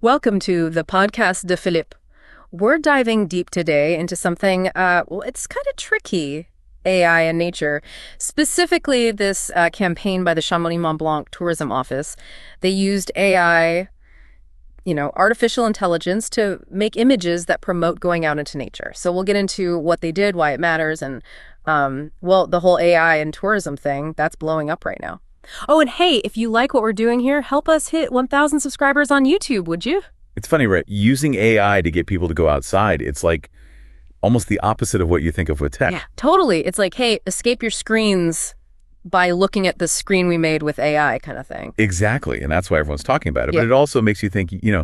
Welcome to the podcast de Philippe. We're diving deep today into something, it's kind of tricky, AI and nature. Specifically, this campaign by the Chamonix-Mont-Blanc Tourism Office. They used AI, artificial intelligence to make images that promote going out into nature. So we'll get into what they did, why it matters, and, the whole AI and tourism thing, that's blowing up right now. Oh, and hey, if you like what we're doing here, help us hit 1,000 subscribers on YouTube, would you? It's funny, right? Using AI to get people to go outside, it's like almost the opposite of what you think of with tech. Yeah, totally. It's like, hey, escape your screens by looking at the screen we made with AI kind of thing. Exactly, and that's why everyone's talking about it. Yeah. But it also makes you think, Yeah.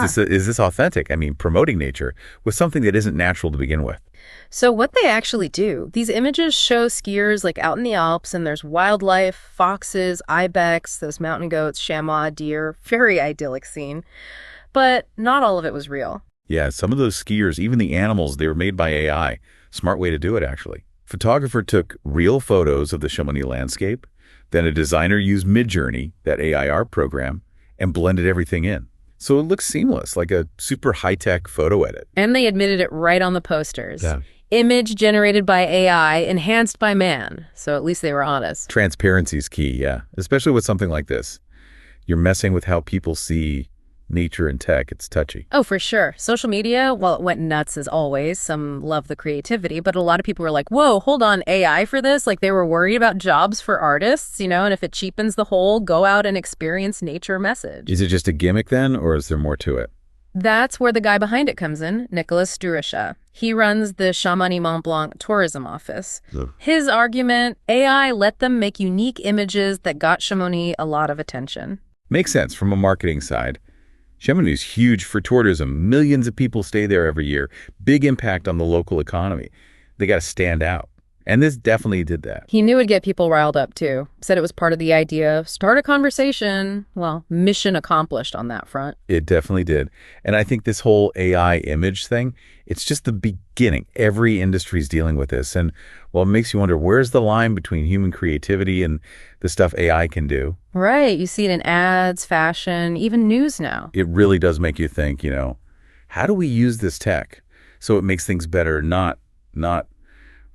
is this authentic? I mean, promoting nature with something that isn't natural to begin with. So what they actually do, these images show skiers like out in the Alps, and there's wildlife, foxes, ibex, those mountain goats, chamois, deer, very idyllic scene. But not all of it was real. Yeah, some of those skiers, even the animals, they were made by AI. Smart way to do it, actually. Photographer took real photos of the Chamonix landscape, then a designer used Midjourney, that AI art program, and blended everything in. So it looks seamless, like a super high-tech photo edit. And they admitted it right on the posters. Yeah. Image generated by AI, enhanced by man. So at least they were honest. Transparency is key, yeah, especially with something like this. You're messing with how people see nature and tech. It's touchy. Oh, for sure. Social media, well, it went nuts as always. Some love the creativity, but a lot of people were like, whoa, hold on, AI for this? Like they were worried about jobs for artists, and if it cheapens the whole go out and experience nature message. Is it just a gimmick then, or is there more to it? That's where the guy behind it comes in, Nicholas Durisha. He runs the Chamonix-Mont-Blanc Tourism Office. Ugh. His argument, AI let them make unique images that got Chamonix a lot of attention. Makes sense from a marketing side. Chamonix is huge for tourism. Millions of people stay there every year. Big impact on the local economy. They got to stand out. And this definitely did that. He knew it'd get people riled up, too. Said it was part of the idea of start a conversation. Well, mission accomplished on that front. It definitely did. And I think this whole AI image thing, it's just the beginning. Every industry is dealing with this. And, well, it makes you wonder, where's the line between human creativity and the stuff AI can do? Right. You see it in ads, fashion, even news now. It really does make you think, how do we use this tech so it makes things better, not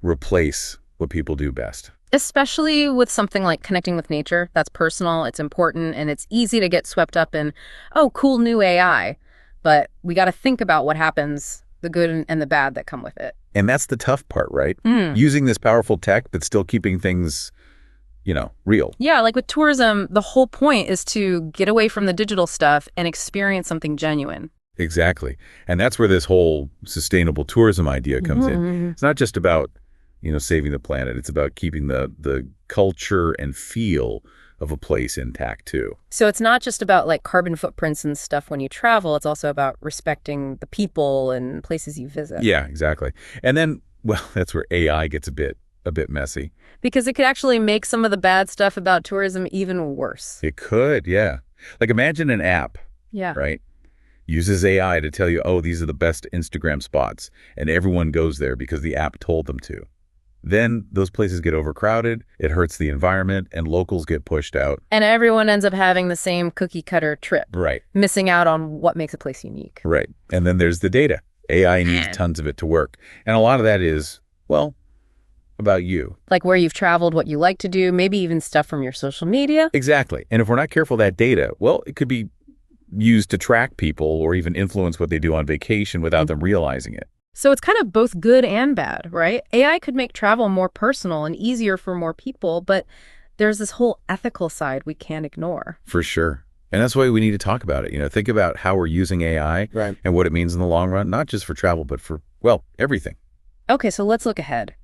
replace what people do best? Especially with something like connecting with nature. That's personal, it's important, and it's easy to get swept up in, oh, cool new AI. But we got to think about what happens, the good and the bad that come with it. And that's the tough part, right? Using this powerful tech, but still keeping things, real. Yeah, like with tourism, the whole point is to get away from the digital stuff and experience something genuine. Exactly. And that's where this whole sustainable tourism idea comes in. It's not just about, saving the planet. It's about keeping the culture and feel of a place intact, too. So it's not just about like carbon footprints and stuff when you travel. It's also about respecting the people and places you visit. Yeah, exactly. And then, well, that's where AI gets a bit messy. Because it could actually make some of the bad stuff about tourism even worse. It could, yeah. Like imagine an app, Yeah. right? Uses AI to tell you, oh, these are the best Instagram spots, and everyone goes there because the app told them to. Then those places get overcrowded, it hurts the environment, and locals get pushed out. And everyone ends up having the same cookie cutter trip. Right. Missing out on what makes a place unique. Right. And then there's the data. AI needs tons of it to work. And a lot of that is, well, about you. Like where you've traveled, what you like to do, maybe even stuff from your social media. Exactly. And if we're not careful, that data, well, it could be used to track people or even influence what they do on vacation without them realizing it. So it's kind of both good and bad, right? AI could make travel more personal and easier for more people, but there's this whole ethical side we can't ignore. For sure. And that's why we need to talk about it. Think about how we're using AI and what it means in the long run, not just for travel, but for, well, everything. Okay, so let's look ahead.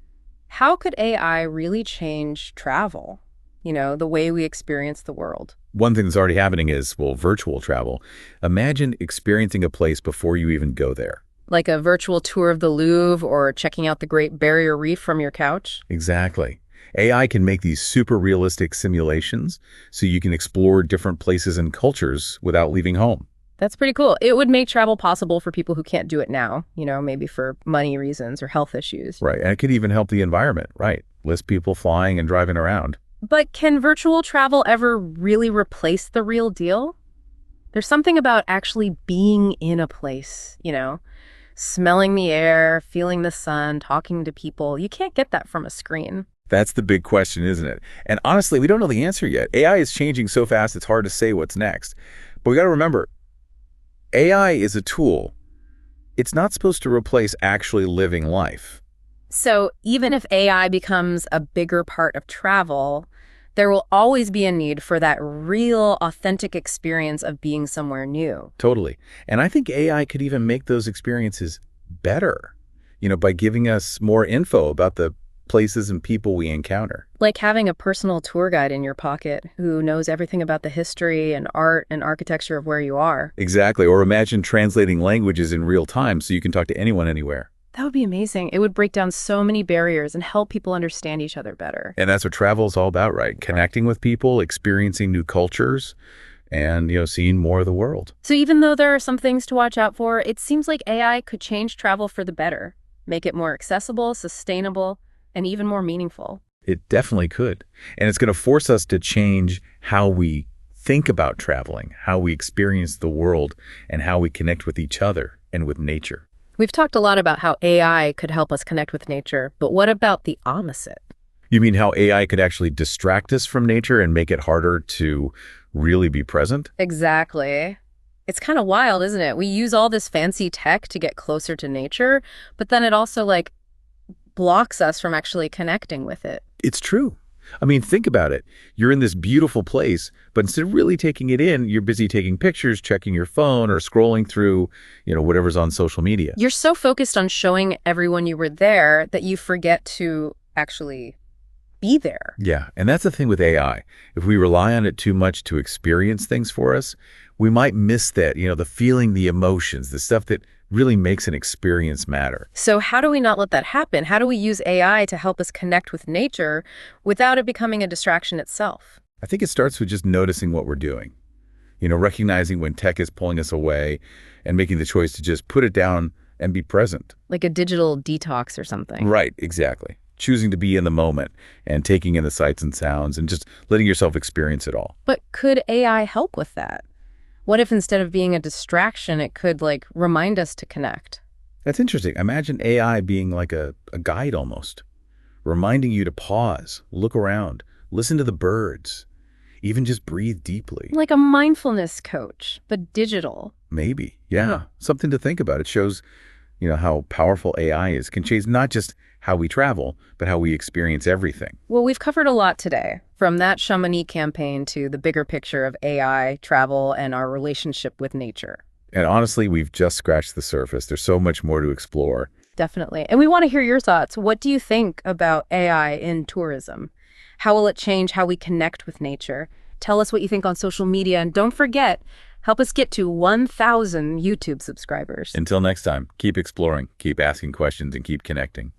How could AI really change travel? The way we experience the world. One thing that's already happening is, well, virtual travel. Imagine experiencing a place before you even go there. Like a virtual tour of the Louvre or checking out the Great Barrier Reef from your couch? Exactly. AI can make these super realistic simulations so you can explore different places and cultures without leaving home. That's pretty cool. It would make travel possible for people who can't do it now, maybe for money reasons or health issues. Right. And it could even help the environment, right? Less people flying and driving around. But can virtual travel ever really replace the real deal? There's something about actually being in a place, smelling the air, feeling the sun, talking to people. You can't get that from a screen. That's the big question, isn't it? And honestly, we don't know the answer yet. AI is changing so fast, it's hard to say what's next. But we got to remember, AI is a tool. It's not supposed to replace actually living life. So even if AI becomes a bigger part of travel, there will always be a need for that real, authentic experience of being somewhere new. Totally. And I think AI could even make those experiences better, by giving us more info about the places and people we encounter. Like having a personal tour guide in your pocket who knows everything about the history and art and architecture of where you are. Exactly. Or imagine translating languages in real time so you can talk to anyone anywhere. That would be amazing. It would break down so many barriers and help people understand each other better. And that's what travel is all about, right? Connecting with people, experiencing new cultures, and, seeing more of the world. So even though there are some things to watch out for, it seems like AI could change travel for the better, make it more accessible, sustainable, and even more meaningful. It definitely could. And it's going to force us to change how we think about traveling, how we experience the world, and how we connect with each other and with nature. We've talked a lot about how AI could help us connect with nature, but what about the opposite? You mean how AI could actually distract us from nature and make it harder to really be present? Exactly. It's kind of wild, isn't it? We use all this fancy tech to get closer to nature, but then it also blocks us from actually connecting with it. It's true. I mean, think about it. You're in this beautiful place, but instead of really taking it in, you're busy taking pictures, checking your phone, or scrolling through, whatever's on social media. You're so focused on showing everyone you were there that you forget to actually be there. Yeah, and that's the thing with AI. If we rely on it too much to experience things for us, we might miss that, the feeling, the emotions, the stuff that really makes an experience matter. So how do we not let that happen? How do we use AI to help us connect with nature without it becoming a distraction itself? I think it starts with just noticing what we're doing. Recognizing when tech is pulling us away and making the choice to just put it down and be present. Like a digital detox or something. Right, exactly. Choosing to be in the moment and taking in the sights and sounds and just letting yourself experience it all. But could AI help with that? What if instead of being a distraction, it could remind us to connect? That's interesting. Imagine AI being like a guide almost, reminding you to pause, look around, listen to the birds, even just breathe deeply. Like a mindfulness coach, but digital. Maybe, yeah. Something to think about. It shows, how powerful AI is. Can change not just how we travel, but how we experience everything. Well, we've covered a lot today, from that Chamonix campaign to the bigger picture of AI, travel, and our relationship with nature. And honestly, we've just scratched the surface. There's so much more to explore. Definitely. And we want to hear your thoughts. What do you think about AI in tourism? How will it change how we connect with nature? Tell us what you think on social media. And don't forget, help us get to 1,000 YouTube subscribers. Until next time, keep exploring, keep asking questions, and keep connecting.